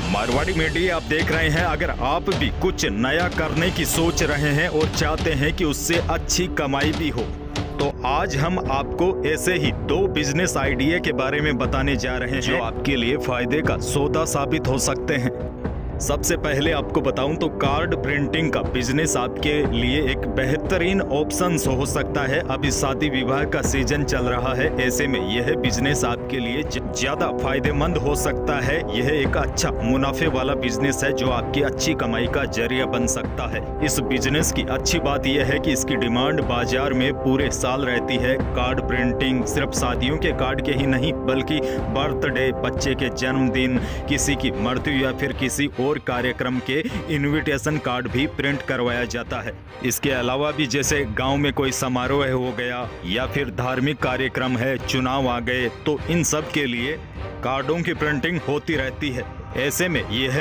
Marwari media आप देख रहे हैं। अगर आप भी कुछ नया करने की सोच रहे हैं और चाहते हैं कि उससे अच्छी कमाई भी हो, तो आज हम आपको ऐसे ही 2 बिजनेस आइडिया के बारे में बताने जा रहे हैं जो आपके लिए फायदे का सौदा साबित हो सकते हैं। सबसे पहले आपको बताऊं तो कार्ड प्रिंटिंग का बिजनेस आपके लिए एक बेहतरीन ऑप्शन हो सकता है। अभी शादी विवाह का सीजन चल रहा है, ऐसे में यह बिजनेस आपके लिए ज्यादा फायदेमंद हो सकता है। यह एक अच्छा मुनाफे वाला बिजनेस है जो आपकी अच्छी कमाई का जरिया बन सकता है। इस बिजनेस की अच्छी बात यह है कि इसकी डिमांड बाजार में पूरे साल रहती है। कार्ड प्रिंटिंग सिर्फ शादियों के कार्ड के ही नहीं, बल्कि बर्थडे, बच्चे के जन्मदिन, किसी की मृत्यु या फिर किसी और कार्यक्रम के इनविटेशन कार्ड भी प्रिंट करवाया जाता है। इसके अलावा भी जैसे गांव में कोई समारोह हो गया या फिर धार्मिक कार्यक्रम है, चुनाव आ गए, तो इन सब के लिए कार्डों की प्रिंटिंग होती रहती है। ऐसे में यह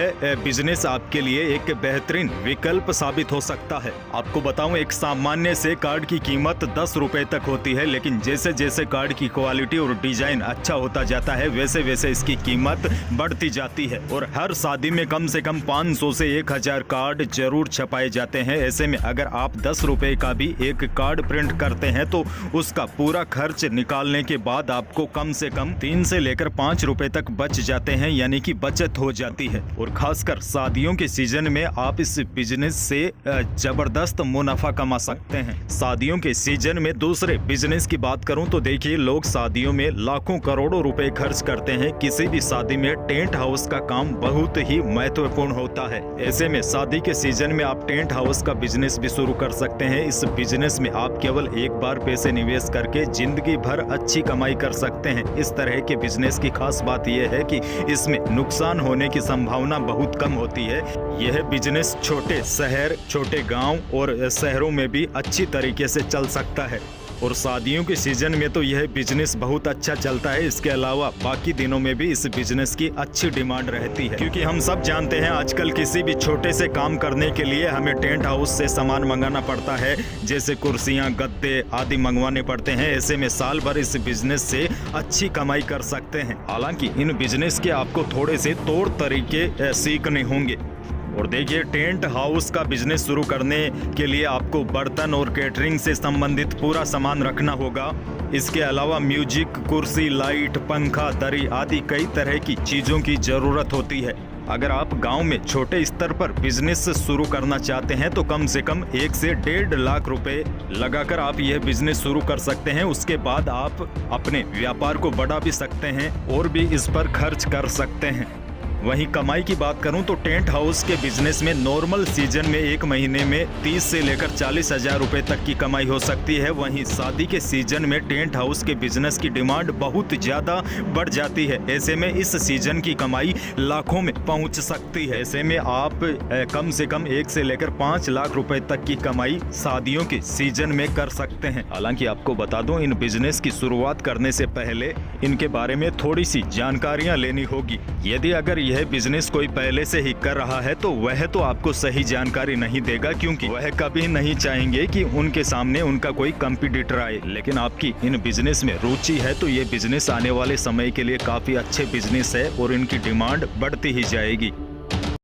बिजनेस आपके लिए एक बेहतरीन विकल्प साबित हो सकता है। आपको बताऊं, एक सामान्य से कार्ड की कीमत 10 रुपए तक होती है, लेकिन जैसे जैसे कार्ड की क्वालिटी और डिजाइन अच्छा होता जाता है, वैसे वैसे इसकी कीमत बढ़ती जाती है। और हर शादी में कम से कम 500 से 1000 कार्ड जरूर छपाए जाते हैं। ऐसे में अगर आप 10 रुपए का भी एक कार्ड प्रिंट करते हैं तो उसका पूरा खर्च निकालने के बाद आपको कम से कम 3 से लेकर 5 रुपए तक बच जाते हैं, यानी कि बचत हो जाती है। और खासकर शादियों के सीजन में आप इस बिजनेस से जबरदस्त मुनाफा कमा सकते हैं। शादियों के सीजन में दूसरे बिजनेस की बात करूं तो देखिए, लोग शादियों में लाखों करोड़ों रुपए खर्च करते हैं। किसी भी शादी में टेंट हाउस का काम बहुत ही महत्वपूर्ण होता है। ऐसे में शादी के सीजन में आप टेंट हाउस का बिजनेस भी शुरू कर सकते हैं। इस बिजनेस में आप केवल एक बार पैसे निवेश करके जिंदगी भर अच्छी कमाई कर सकते हैं। इस तरह के बिजनेस की खास बात यह है कि इसमें नुकसान होने की संभावना बहुत कम होती है। यह बिजनेस छोटे शहर, छोटे गांव और शहरों में भी अच्छी तरीके से चल सकता है। और शादियों के सीजन में तो यह बिजनेस बहुत अच्छा चलता है। इसके अलावा बाकी दिनों में भी इस बिजनेस की अच्छी डिमांड रहती है, क्योंकि हम सब जानते हैं आजकल किसी भी छोटे से काम करने के लिए हमें टेंट हाउस से सामान मंगाना पड़ता है, जैसे कुर्सियां, गद्दे आदि मंगवाने पड़ते हैं। ऐसे में साल भर इस बिजनेस से अच्छी कमाई कर सकते हैं। हालांकि इन बिजनेस के आपको थोड़े से तौर तरीके सीखने होंगे। और देखिए, टेंट हाउस का बिजनेस शुरू करने के लिए आपको बर्तन और कैटरिंग से संबंधित पूरा सामान रखना होगा। इसके अलावा म्यूजिक, कुर्सी, लाइट, पंखा, दरी आदि कई तरह की चीजों की जरूरत होती है। अगर आप गांव में छोटे स्तर पर बिजनेस शुरू करना चाहते हैं तो कम से कम 1 से 1.5 लाख रुपए लगाकर आप यह बिजनेस शुरू कर सकते हैं। उसके बाद आप अपने व्यापार को बढ़ा भी सकते हैं और भी इस पर खर्च कर सकते हैं। वहीं कमाई की बात करूं तो टेंट हाउस के बिजनेस में नॉर्मल सीजन में एक महीने में 30 से लेकर 40 हजार रुपए तक की कमाई हो सकती है। वहीं शादी के सीजन में टेंट हाउस के बिजनेस की डिमांड बहुत ज्यादा बढ़ जाती है। ऐसे में इस सीजन की कमाई लाखों में पहुंच सकती है। ऐसे में आप कम से कम 1 से लेकर 5 लाख रुपए तक की कमाई शादियों के सीजन में कर सकते हैं। हालांकि आपको बता दूं, इन बिजनेस की शुरुआत करने से पहले इनके बारे में थोड़ी सी जानकारियां लेनी होगी। यदि अगर यह बिजनेस कोई पहले से ही कर रहा है तो वह तो आपको सही जानकारी नहीं देगा, क्योंकि वह कभी नहीं चाहेंगे कि उनके सामने उनका कोई कंपटीटर आए। लेकिन आपकी इन बिजनेस में रुचि है तो ये बिजनेस आने वाले समय के लिए काफी अच्छे बिजनेस है और इनकी डिमांड बढ़ती ही जाएगी।